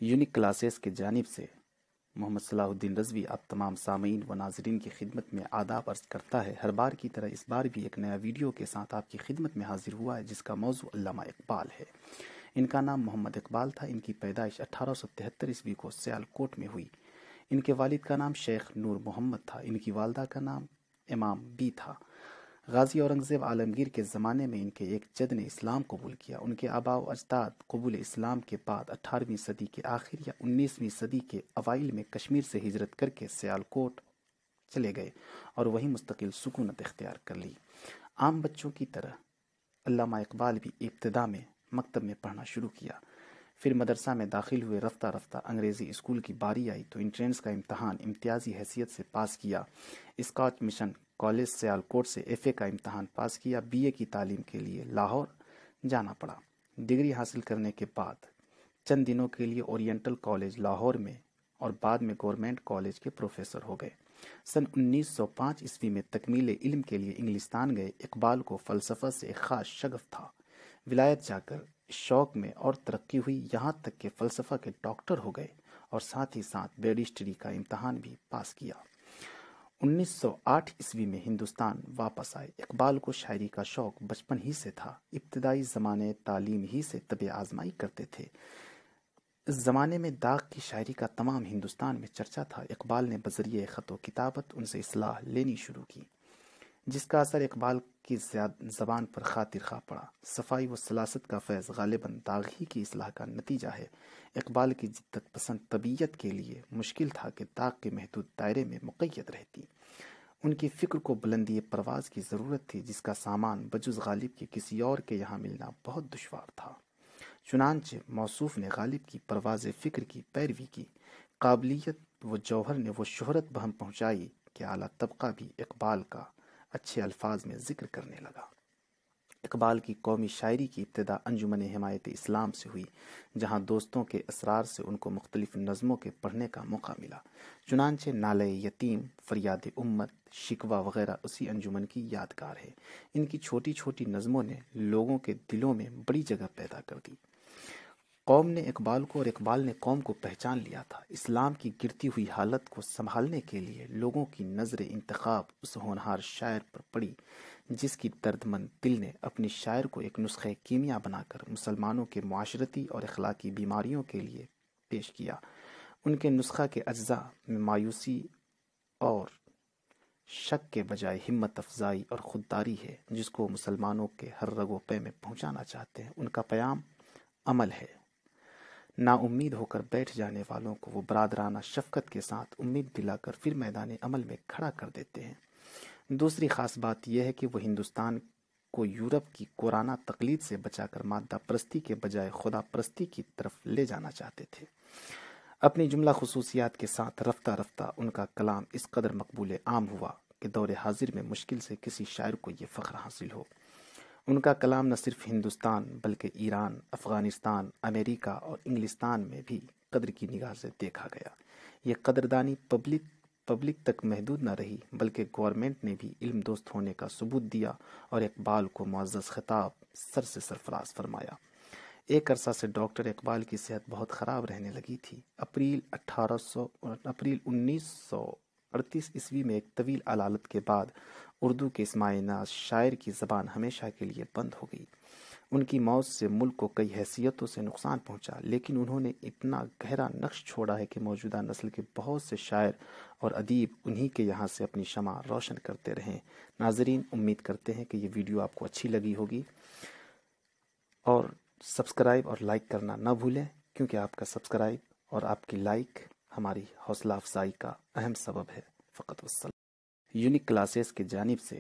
Unique classes کی جانب سے محمد صلاح الدین رضوی آپ تمام سامعین و ناظرین کی خدمت میں آداب عرض کرتا ہے۔ ہر بار کی طرح اس بار بھی ایک نیا ویڈیو کے ساتھ آپ کی خدمت میں حاضر ہوا ہے، جس کا موضوع علامہ اقبال ہے۔ ان کا نام محمد اقبال تھا۔ ان کی پیدائش 1873 عیسوی کو سیالکوٹ میں ہوئی۔ ان کے والد کا نام شیخ نور محمد تھا۔ ان کی والدہ کا نام امام بی تھا۔ غازی اورنگزیب عالمگیر کے زمانے میں ان کے ایک جد نے اسلام قبول کیا۔ ان کے آباء و اجداد قبول اسلام کے بعد 18ویں صدی کے آخر یا 19ویں صدی کے اوائل میں کشمیر سے ہجرت کر کے سیالکوٹ چلے گئے اور وہیں مستقل سکونت اختیار کر لی۔ عام بچوں کی طرح علامہ اقبال بھی ابتدا میں مکتب میں پڑھنا شروع کیا، پھر مدرسہ میں داخل ہوئے۔ رفتہ رفتہ انگریزی اسکول کی باری آئی تو انٹرنس کا امتحان امتیازی حیثیت سے پاس کیا۔ اسکاٹ مشن کالج سیالکوٹ سے ایف اے کا امتحان پاس کیا۔ بی اے کی تعلیم کے لیے لاہور جانا پڑا۔ ڈگری حاصل کرنے کے بعد چند دنوں کے لیے اورینٹل کالج لاہور میں اور بعد میں گورنمنٹ کالج کے پروفیسر ہو گئے۔ سن 1905 عیسوی میں تکمیل علم کے لیے انگلستان گئے۔ اقبال کو فلسفہ سے ایک خاص شغف تھا۔ ولایت جا کر اس شوق میں اور ترقی ہوئی، یہاں تک کہ فلسفہ کے ڈاکٹر ہو گئے اور ساتھ ہی ساتھ بیرسٹری کا امتحان بھی پاس کیا۔ 1908 عیسوی میں ہندوستان واپس آئے۔ اقبال کو شاعری کا شوق بچپن ہی سے تھا۔ ابتدائی زمانے تعلیم ہی سے طب آزمائی کرتے تھے۔ اس زمانے میں داغ کی شاعری کا تمام ہندوستان میں چرچا تھا۔ اقبال نے بذریعہ خط و کتابت ان سے اصلاح لینی شروع کی، جس کا اثر اقبال کی زبان پر خاطر خواہ پڑا۔ صفائی و سلاست کا فیض غالباً داغ ہی کی اصلاح کا نتیجہ ہے۔ اقبال کی جدت پسند طبیعت کے لیے مشکل تھا کہ داغ کے محدود دائرے میں مقید رہتی۔ ان کی فکر کو بلندی پرواز کی ضرورت تھی، جس کا سامان بجز غالب کے کسی اور کے یہاں ملنا بہت دشوار تھا۔ چنانچہ موصوف نے غالب کی پرواز فکر کی پیروی کی۔ قابلیت و جوہر نے وہ شہرت بہم پہنچائی کہ اعلیٰ طبقہ بھی اقبال کا اچھے الفاظ میں ذکر کرنے لگا۔ اقبال کی قومی شاعری کی ابتدا انجمن حمایت اسلام سے ہوئی، جہاں دوستوں کے اصرار سے ان کو مختلف نظموں کے پڑھنے کا موقع ملا۔ چنانچہ نالہ یتیم، فریاد امت، شکوہ وغیرہ اسی انجمن کی یادگار ہے۔ ان کی چھوٹی چھوٹی نظموں نے لوگوں کے دلوں میں بڑی جگہ پیدا کر دی۔ قوم نے اقبال کو اور اقبال نے قوم کو پہچان لیا تھا۔ اسلام کی گرتی ہوئی حالت کو سنبھالنے کے لیے لوگوں کی نظر انتخاب اس ہونہار شاعر پر پڑی، جس کی دردمند دل نے اپنی شاعر کو ایک نسخہ کیمیا بنا کر مسلمانوں کے معاشرتی اور اخلاقی بیماریوں کے لیے پیش کیا۔ ان کے نسخہ کے اجزاء میں مایوسی اور شک کے بجائے ہمت افزائی اور خودداری ہے، جس کو مسلمانوں کے ہر رگ و پے میں پہنچانا چاہتے ہیں۔ ان کا پیام عمل ہے۔ نا امید ہو کر بیٹھ جانے والوں کو وہ برادرانہ شفقت کے ساتھ امید دلا کر پھر میدان عمل میں کھڑا کر دیتے ہیں۔ دوسری خاص بات یہ ہے کہ وہ ہندوستان کو یورپ کی کورانہ تقلید سے بچا کر مادہ پرستی کے بجائے خدا پرستی کی طرف لے جانا چاہتے تھے۔ اپنی جملہ خصوصیات کے ساتھ رفتہ رفتہ ان کا کلام اس قدر مقبول عام ہوا کہ دور حاضر میں مشکل سے کسی شاعر کو یہ فخر حاصل ہو۔ ان کا کلام نہ صرف ہندوستان بلکہ ایران، افغانستان، امریکہ اور انگلستان میں بھی قدر کی نگاہ سے دیکھا گیا۔ یہ قدردانی پبلک تک محدود نہ رہی، بلکہ گورنمنٹ نے بھی علم دوست ہونے کا ثبوت دیا اور اقبال کو معزز خطاب سر سے سرفراز فرمایا۔ ایک عرصہ سے ڈاکٹر اقبال کی صحت بہت خراب رہنے لگی تھی۔ اپریل 1938 عیسوی میں ایک طویل علالت کے بعد اردو کے اسماعی ناز شاعر کی زبان ہمیشہ کے لیے بند ہو گئی۔ ان کی موت سے ملک کو کئی حیثیتوں سے نقصان پہنچا، لیکن انہوں نے اتنا گہرا نقش چھوڑا ہے کہ موجودہ نسل کے بہت سے شاعر اور ادیب انہی کے یہاں سے اپنی شمع روشن کرتے رہیں۔ ناظرین، امید کرتے ہیں کہ یہ ویڈیو آپ کو اچھی لگی ہوگی اور سبسکرائب اور لائک کرنا نہ بھولیں، کیونکہ آپ کا سبسکرائب اور آپ کی لائک ہماری حوصلہ افزائی کا اہم سبب ہے۔ فقط والسلام۔ یونیک کلاسز کی جانب سے